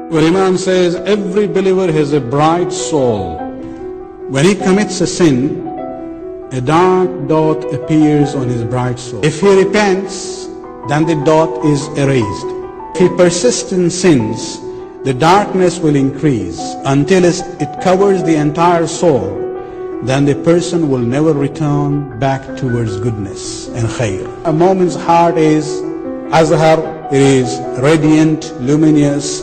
where Imam says every believer has a bright soul. When he commits a sin, a dark dot appears on his bright soul. If he repents, then the dot is erased. If he persists in sins, the darkness will increase until it covers the entire soul. Then the person will never return back towards goodness and khair. A moment's heart is azhar, it is radiant, luminous,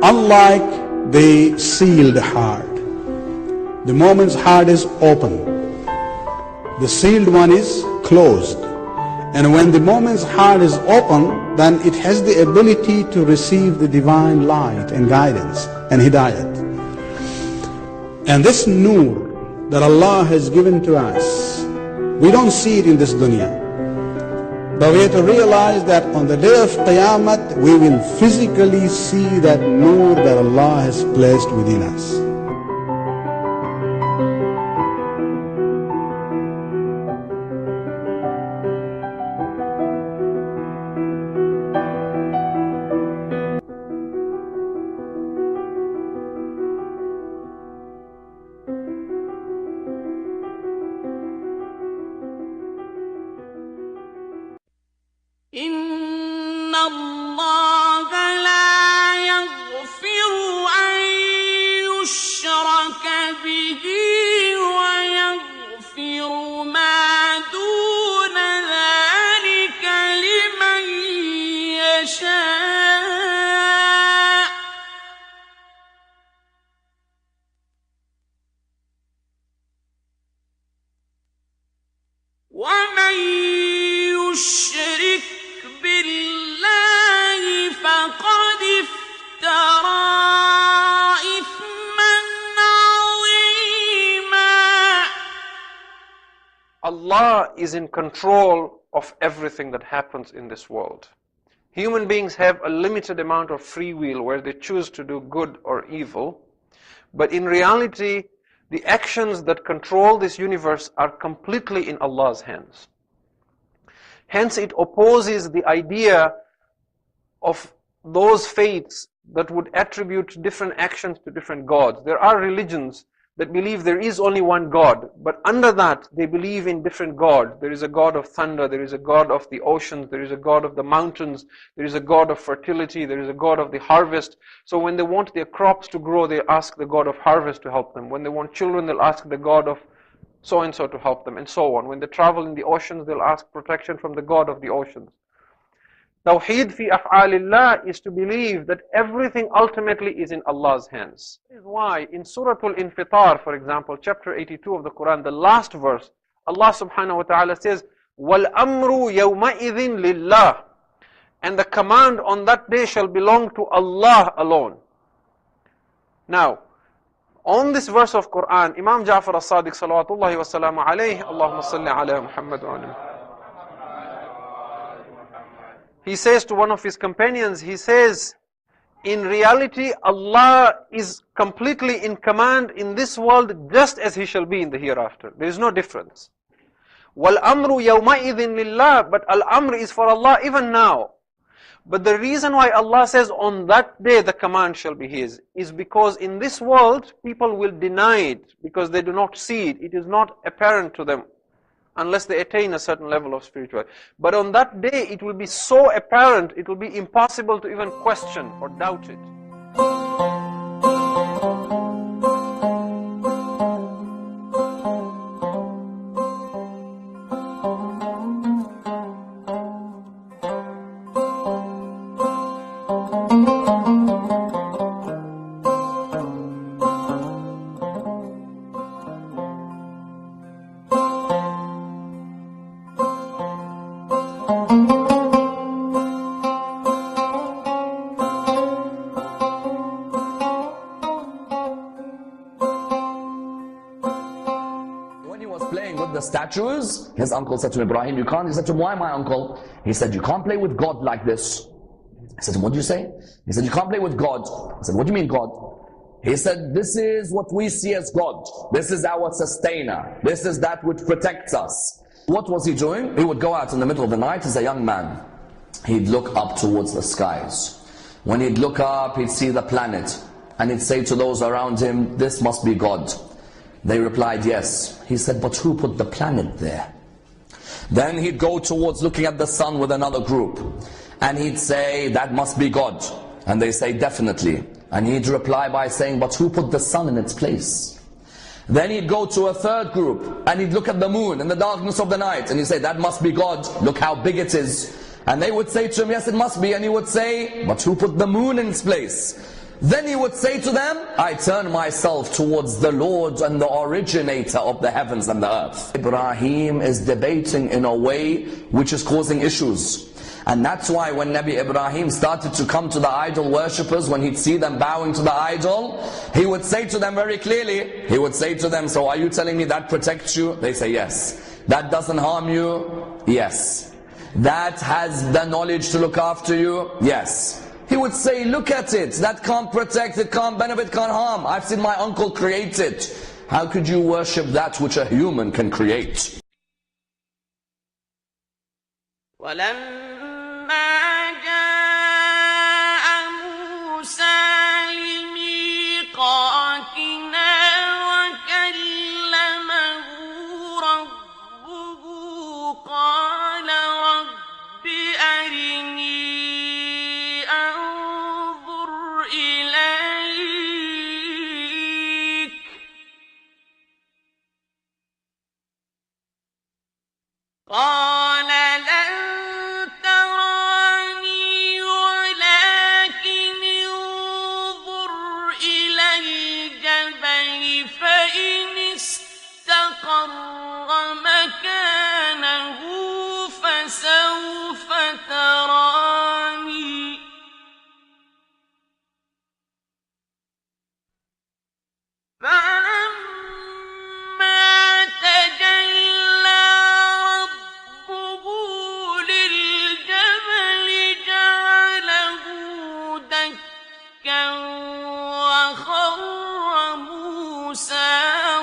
unlike the sealed heart. The moment's heart is open. The sealed one is closed. And when the moment's heart is open, then it has the ability to receive the divine light and guidance and hidayat. And this nur that Allah has given to us, we don't see it in this dunya. But we have to realize that on the day of Qiyamah, we will physically see that nur that Allah has placed within us. إن الله لا يغفر أن يشرك به ويغفر ما دون ذلك لمن يشاء ومن يشرك بالله فقد افترى إثما عظيما. Allah is in control of everything that happens in this world. Human beings have a limited amount of free will where they choose to do good or evil, but in reality, the actions that control this universe are completely in Allah's hands. Hence, it opposes the idea of those faiths that would attribute different actions to different gods. There are religions that believe there is only one God, but under that, they believe in different gods. There is a God of thunder, there is a God of the oceans, there is a God of the mountains, there is a God of fertility, there is a God of the harvest. So when they want their crops to grow, they ask the God of harvest to help them. When they want children, they'll ask the God of so-and-so to help them, and so on. When they travel in the oceans, they'll ask protection from the God of the oceans. Tawheed fi af'alillah is to believe that everything ultimately is in Allah's hands. This is why in Surah Al-Infitar, for example, chapter 82 of the Quran, the last verse, Allah subhanahu wa ta'ala says, وَالْأَمْرُ يَوْمَئِذٍ لِلَّهِ, and the command on that day shall belong to Allah alone. Now, on this verse of Quran, Imam Ja'far as-Sadiq salawatullahi wa salamu alayhi, Allahumma salli ala Muhammad wa alayhi, he says to one of his companions, he says, in reality, Allah is completely in command in this world just as He shall be in the hereafter. There is no difference. وَالْأَمْرُ يَوْمَئِذٍ لِلَّهِ, but al-amr is for Allah even now. But the reason why Allah says on that day the command shall be His is because in this world people will deny it because they do not see it. It is not apparent to them unless they attain a certain level of spirituality. But on that day it will be so apparent, it will be impossible to even question or doubt it. Statues, his uncle said to Ibrahim, you can't. He said to him, why my uncle? He said, you can't play with God like this. He said, what do you say? He said, you can't play with God. He said, what do you mean God? He said, this is what we see as God. This is our sustainer. This is that which protects us. What was he doing? He would go out in the middle of the night as a young man. He'd look up towards the skies. When he'd look up, he'd see the planet, and he'd say to those around him, this must be God. They replied, yes. He said, but who put the planet there? Then he'd go towards looking at the sun with another group, and he'd say, that must be God. And they say, definitely. And he'd reply by saying, but who put the sun in its place? Then he'd go to a third group, and he'd look at the moon in the darkness of the night, and he'd say, that must be God, look how big it is. And they would say to him, yes, it must be. And he would say, but who put the moon in its place? Then he would say to them, I turn myself towards the Lord and the originator of the heavens and the earth. Ibrahim is debating in a way which is causing issues. And that's why when Nabi Ibrahim started to come to the idol worshippers, when he'd see them bowing to the idol, he would say to them very clearly, he would say to them, so are you telling me that protects you? They say yes. That doesn't harm you? Yes. That has the knowledge to look after you? Yes. He would say, look at it, that can't protect, it can't benefit, can't harm. I've seen my uncle create it. How could you worship that which a human can create? قال لن تراني ولكن انظر إلى الجبل فإن استقر مكانه فسوف تراني فلما تجلى ربه للجبل جعله دكا وخر موسى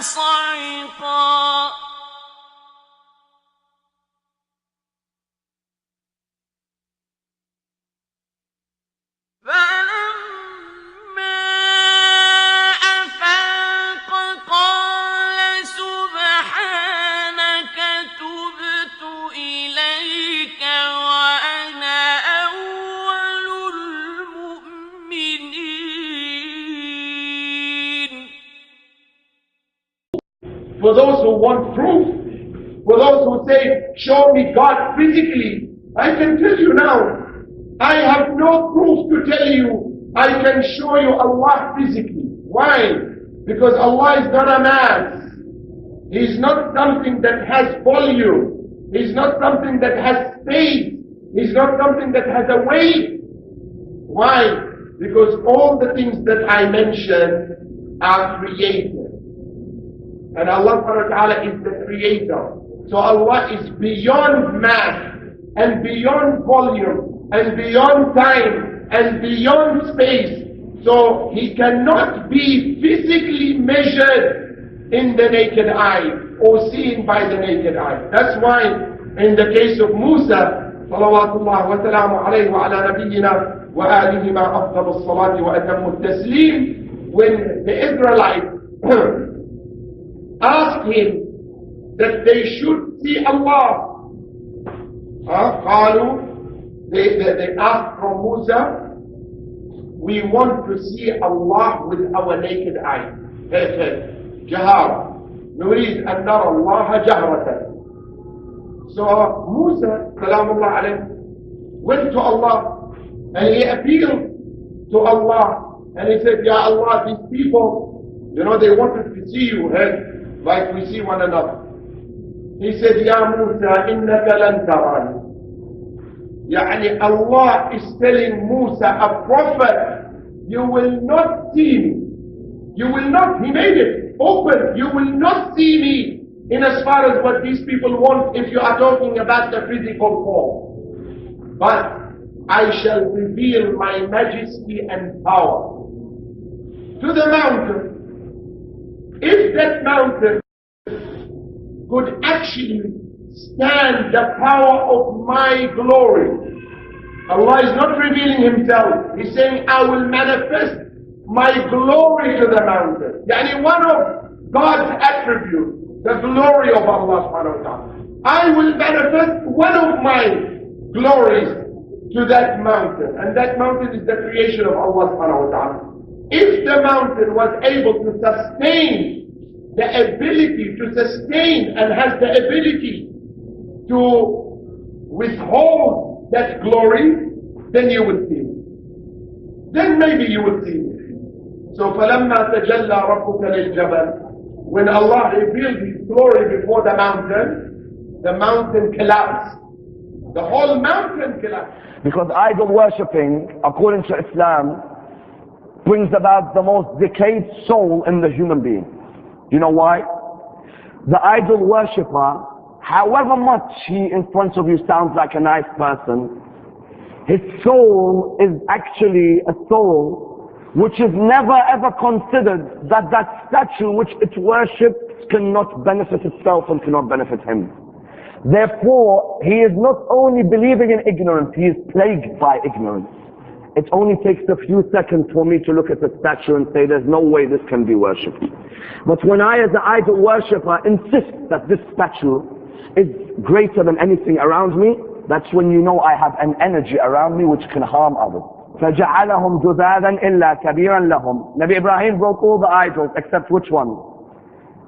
صعقا فلما أفاق قال سبحانك تبت إليك وأنا أول المؤمنين. For those who want proof, for those who say, show me God physically, I can tell you now, I have no proof to tell you I can show you Allah physically. Why? Because Allah is not a mass. He's not something that has volume. He's not something that has space. He's not something that has a weight. Why? Because all the things that I mentioned are created. And Allah subhanahu wa ta'ala is the creator. So Allah is beyond mass and beyond volume and beyond time and beyond space. So He cannot be physically measured in the naked eye or seen by the naked eye. That's why in the case of Musa, salawatullah wa salamu alayhi wa ala nabiyyina wa alihi ma afdal as-salati wa atammu at-taslim, when the Israelites asked him that they should see Allah, they asked from Musa, we want to see Allah with our naked eye. Jahar. نريد أن نرى الله جهرة. So Musa, salamullah alayhi, went to Allah and he appealed to Allah and he said, Ya Allah, these people, they wanted to see you, like we see one another. He said, Ya Musa, innaka lan tarani. Yani Allah is telling Musa, a prophet, you will not see me. You will not, He made it open, you will not see me in as far as what these people want if you are talking about the physical form. But I shall reveal my majesty and power to the mountain. If that mountain could actually stand the power of my glory, Allah is not revealing Himself. He's saying, I will manifest my glory to the mountain. Yani one of God's attributes, the glory of Allah subhanahu wa ta'ala. I will manifest one of my glories to that mountain. And that mountain is the creation of Allah subhanahu wa ta'ala. If the mountain was able to sustain the ability to sustain and has the ability to withhold that glory, then you will see it. Then maybe you will see it. So فَلَمَّا تَجَلَّى رَبُّكَ لِلْجَبَلِ, when Allah revealed His glory before the mountain collapsed. The whole mountain collapsed. Because idol worshipping, according to Islam, brings about the most decayed soul in the human being. You know why? The idol worshipper, however much he in front of you sounds like a nice person, his soul is actually a soul which is never ever considered that that statue which it worships cannot benefit itself and cannot benefit him. Therefore, he is not only believing in ignorance, he is plagued by ignorance. It only takes a few seconds for me to look at the statue and say there's no way this can be worshipped. But when I as an idol worshipper insist that this statue is greater than anything around me, that's when you know I have an energy around me which can harm others. فَجَعَلَهُمْ جُذَاذًا إِلَّا كَبِيرًا لَهُمْ. Nabi Ibrahim broke all the idols except which one?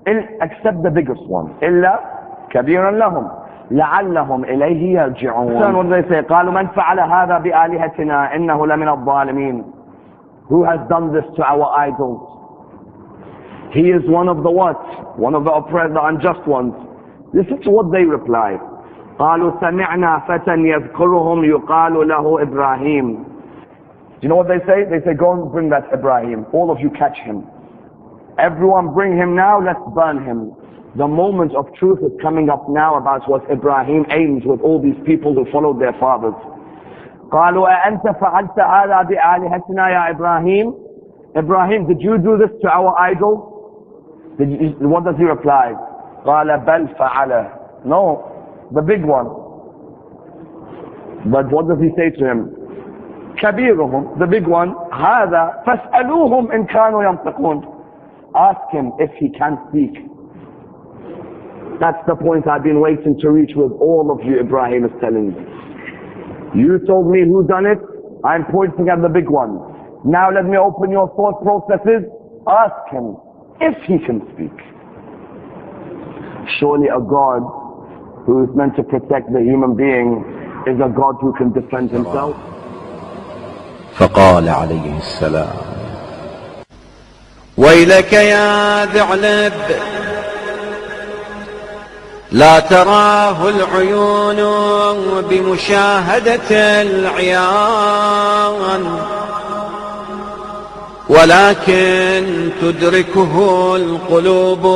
Except the biggest one. إِلَّا كَبِيرًا لَهُمْ لعلهم إليه يرجعون. What they say? قالوا من فعل هذا بآلهتنا إنه لمن الظالمين. Who has done this to our idols? He is one of the what? One of the oppressed, the unjust ones. This is what they reply. قالوا سمعنا فتى يذكرهم يقال له إبراهيم. Do you know what they say? They say, go and bring that Ibrahim. All of you catch him. Everyone bring him now, let's burn him. The moment of truth is coming up now about what Ibrahim aims with all these people who followed their fathers. قالوا أأنت فعلت هذا بآلهتنا يا إبراهيم? Ibrahim, did you do this to our idol? What does he reply? قال بل فعله. No, the big one. But what does he say to him? كبيرهم, the big one. هذا فاسألوهم إن كانوا ينطقون. Ask him if he can speak. That's the point I've been waiting to reach with all of you. Ibrahim is telling me. You told me who done it. I'm pointing at the big one. Now let me open your thought processes. Ask him if he can speak. Surely a God who is meant to protect the human being is a God who can defend himself. فقال عليه السلام ويلك يا ذعلب لا تراه العيون بمشاهدة العيان ولكن تدركه القلوب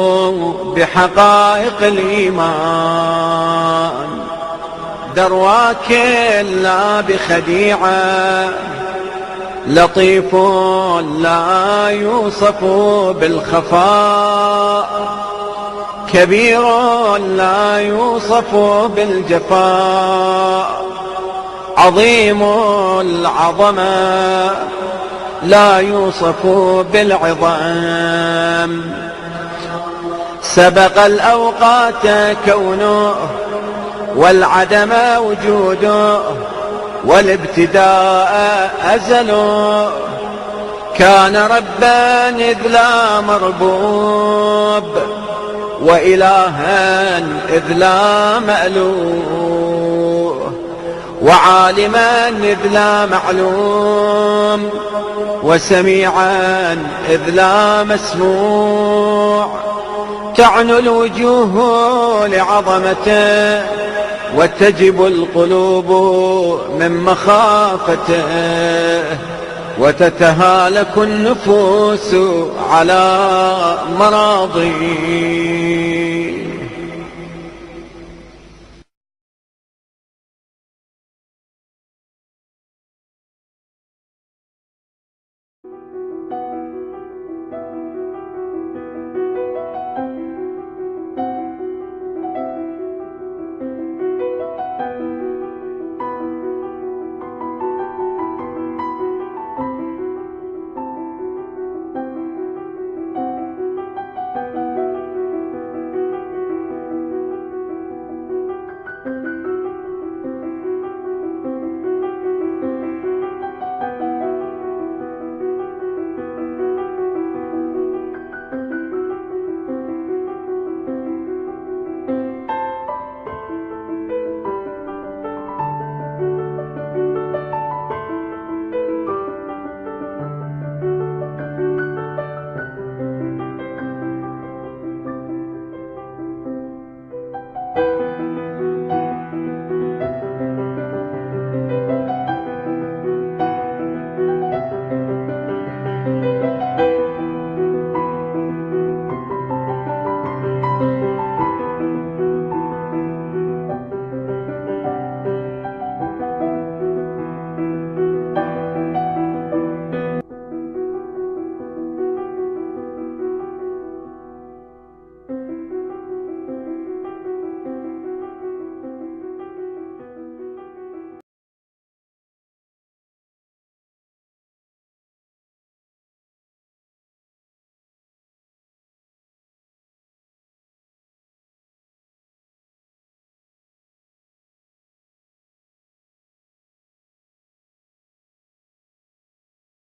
بحقائق الإيمان درواك لا بخديعة لطيف لا يوصف بالخفاء كبير لا يوصف بالجفاء عظيم العظمة لا يوصف بالعظام سبق الأوقات كونه والعدم وجوده والابتداء أزله كان ربا إذ لا مربوب وإلها إذ لا مألوه وعالما إذ لا معلوم وسميعا إذ لا مسموع تعنو الوجوه لعظمته وتجب القلوب من مخافته وتتهالك النفوس على مراضيه